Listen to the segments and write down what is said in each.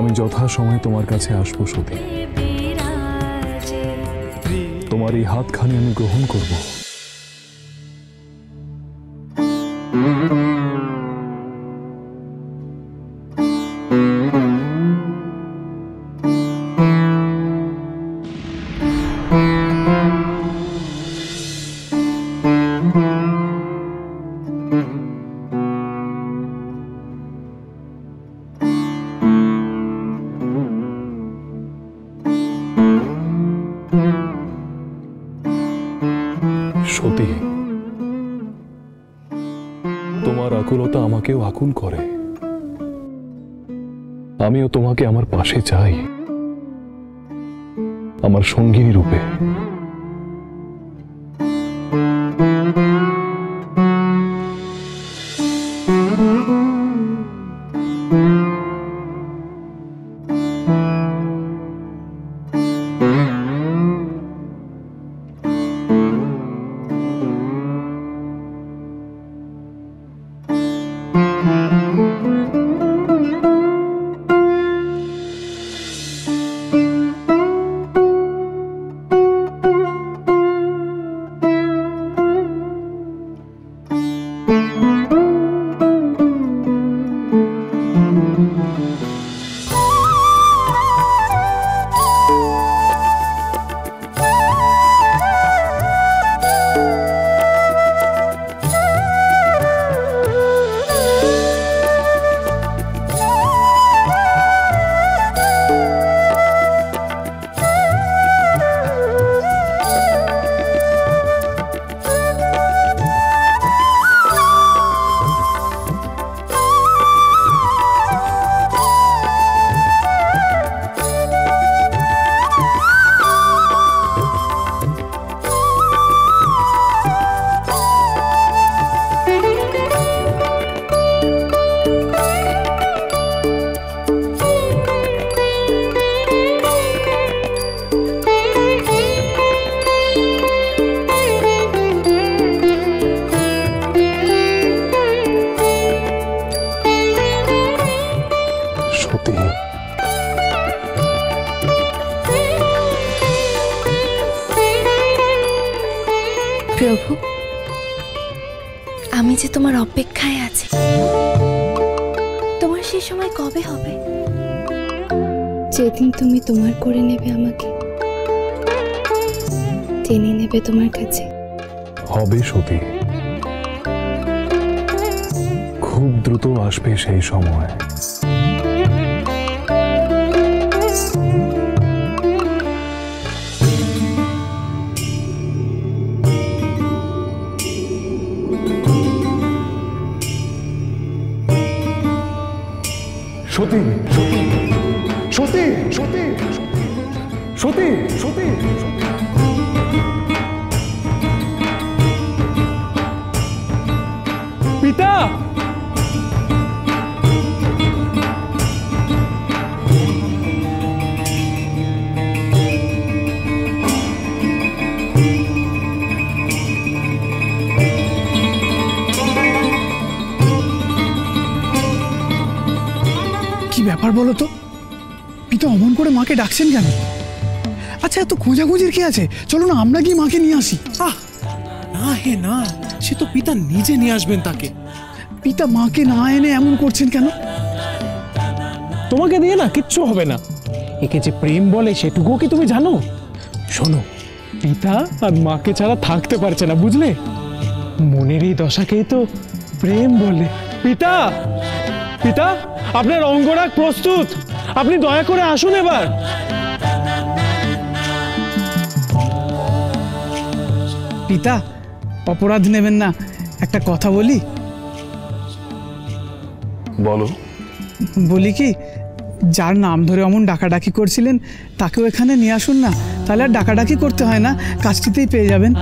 আমি যথাসময়ে তোমার কাছে আসবো সতী। তোমার এই হাতখানি আমি গ্রহণ করব। সতী, তোমার আকুলতা আমাকেও আকুল করে। আমিও তোমাকে আমার পাশে চাই, আমার সঙ্গিনী রূপে। প্রভু, আমি যে তোমার অপেক্ষায় আছি। তোমার সেই সময় কবে হবে? যেদিন তুমি তোমার করে নেবে, আমাকে টেনে নেবে তোমার কাছে। হবে সতী, খুব দ্রুত আসবে সেই সময়। সতী, সতী, সতী, সতী, সতী, পিতা, কি ব্যাপার বলো তো? পিতা অমন করে মাকে ডাকছেন কেন? আচ্ছা, এত খোঁজাখুঁজির কি আছে? চলো না আমরা গিয়ে মাকে নিয়ে আসি। না হে না, সে তো পিতা নিজে নিয়ে আসবেন তাকে। পিতা মাকে না এনে এমন করছেন কেন? তোমাকে দিয়ে না কিচ্ছু হবে না। একে যে প্রেম বলে সেটুকুও কি তুমি জানো? শোনো, পিতা আর মাকে ছাড়া থাকতে পারছে না, বুঝলে? মনের এই দশাকেই তো প্রেম বলে। পিতা, পিতা, আপনার অঙ্গরাগ প্রস্তুত, আপনি দয়া করে আসুন এবার। পিতা, অপরাধ নেবেন না, একটা কথা বলি। বলো। বলি কি, যার নাম ধরে অমন ডাকাডাকি করছিলেন তাকেও এখানে নিয়ে আসুন না, তাহলে আর ডাকাডাকি করতে হয় না, কাজটিতেই পেয়ে যাবেন।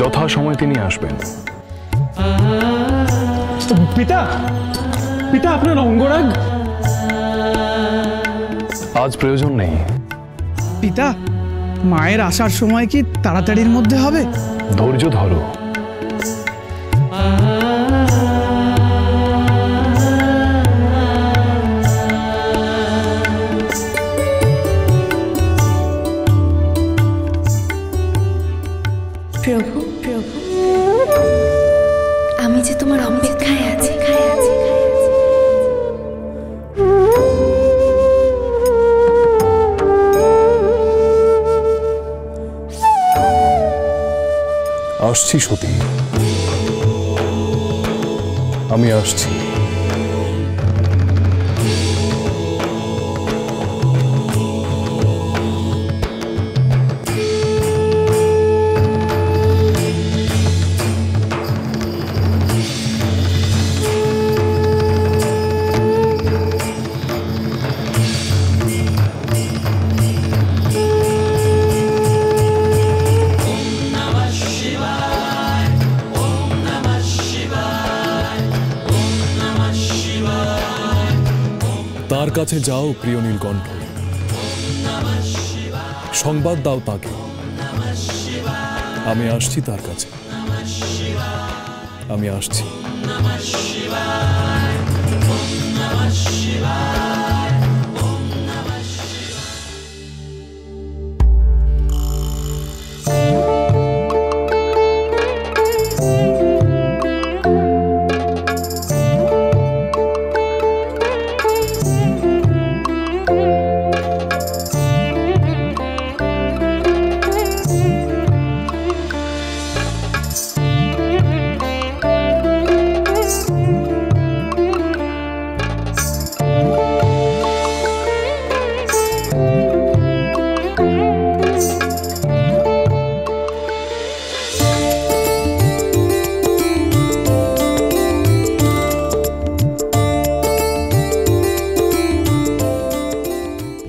যথা সময় তিনি আসবেন। পিতা, পিতা, আপনার অঙ্গরাগ। আজ প্রয়োজন নেই। পিতা, মায়ের আসার সময় কি তাড়াতাড়ির মধ্যে হবে? ধৈর্য ধরো। আসছি সতী, আমি আসছি। তার কাছে যাও প্রিয় নীলকণ্ঠ, সংবাদ দাও তাকে আমি আসছি তার কাছে, আমি আসছি।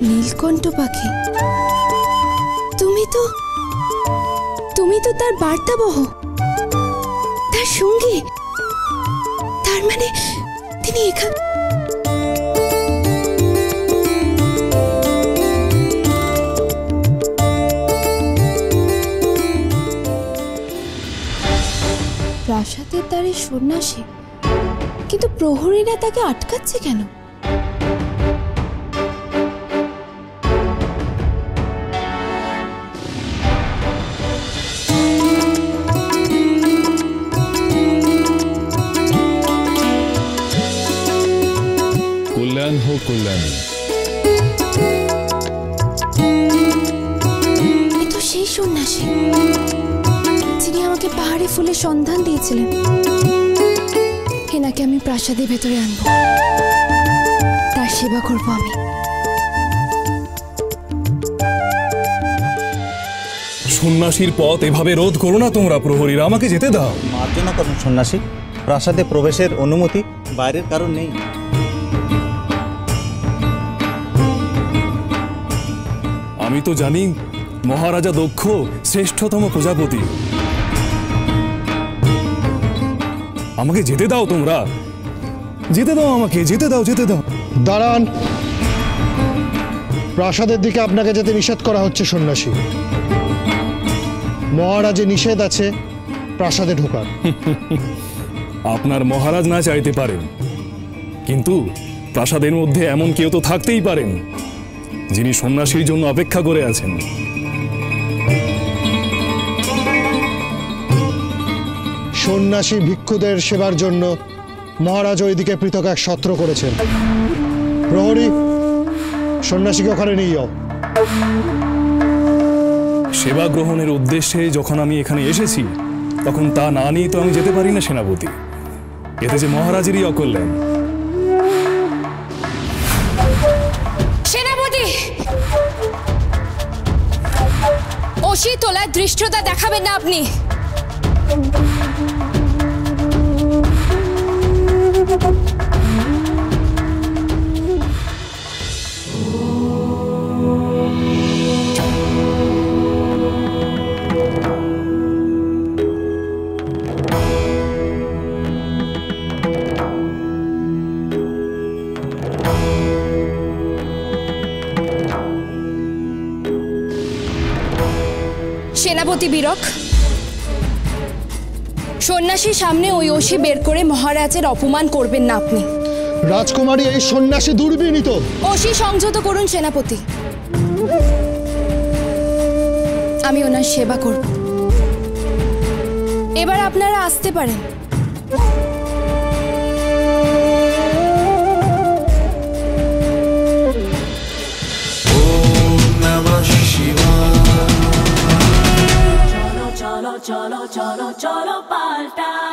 নীলকণ্ঠ পাখি, তুমি তো তার বার্তাবহ, তার সঙ্গী। তার মানে তিনি এখানে। প্রাসাদের দ্বারে সন্ন্যাসী, কিন্তু প্রহরীরা তাকে আটকাচ্ছে কেন? কল্যাণ হোক কল্যাণী। এ তো সেই সন্ন্যাসী যিনি আমাকে পাহাড়ে ফুলের সন্ধান দিয়েছিলেন। এনাকে আমি প্রাসাদের ভেতরে আনবো, তার সেবা করবো আমি। সন্ন্যাসীর পথ এভাবে রোধ করো না তোমরা প্রহরীরা, আমাকে যেতে দাও। মার্জনা করুন সন্ন্যাসী, প্রাসাদে প্রবেশের অনুমতি বাইরের কারণ নেই। আমি তো জানি মহারাজা দক্ষ শ্রেষ্ঠতম প্রজাপতি। আমাকে যেতে দাও তোমরা, যেতে দাও আমাকে, যেতে দাও, যেতে দাও। দাঁড়ান, প্রাসাদের দিকে আপনাকে যেতে নিষেধ করা হচ্ছে সন্ন্যাসী। মহারাজের নিষেধ আছে প্রাসাদে ঢোকার। আপনার মহারাজ না চাইতে পারেন, কিন্তু প্রাসাদের মধ্যে এমন কেউ তো থাকতেই পারেন যিনি সন্ন্যাসীর জন্য অপেক্ষা করে আছেন। সন্ন্যাসী ভিক্ষুদের সেবার জন্য মহারাজ ওইদিকে পৃথক এক সত্র করেছেন। প্রহরী, সন্ন্যাসীকে ওখানে নিয়ে যাও। সেবা গ্রহণের উদ্দেশ্যে যখন আমি এখানে এসেছি, তখন তা না নিয়ে তো আমি যেতে পারি না সেনাপতি। এতে যে মহারাজেরই অকল্যাণ। সেনাপতি, অসি তোলার ধৃষ্টতা দেখাবেন না আপনি। সেনাপতি বীরক, সন্ন্যাসীর সামনে ওই অসি বের করে মহারাজের অপমান করবেন না আপনি। রাজকুমারী, এই সন্ন্যাসী দুর্বিনীত। অসি সংযত করুন সেনাপতি, আমি ওনার সেবা করব। এবার আপনারা আসতে পারেন। cholo, cholo, cholo, paltai.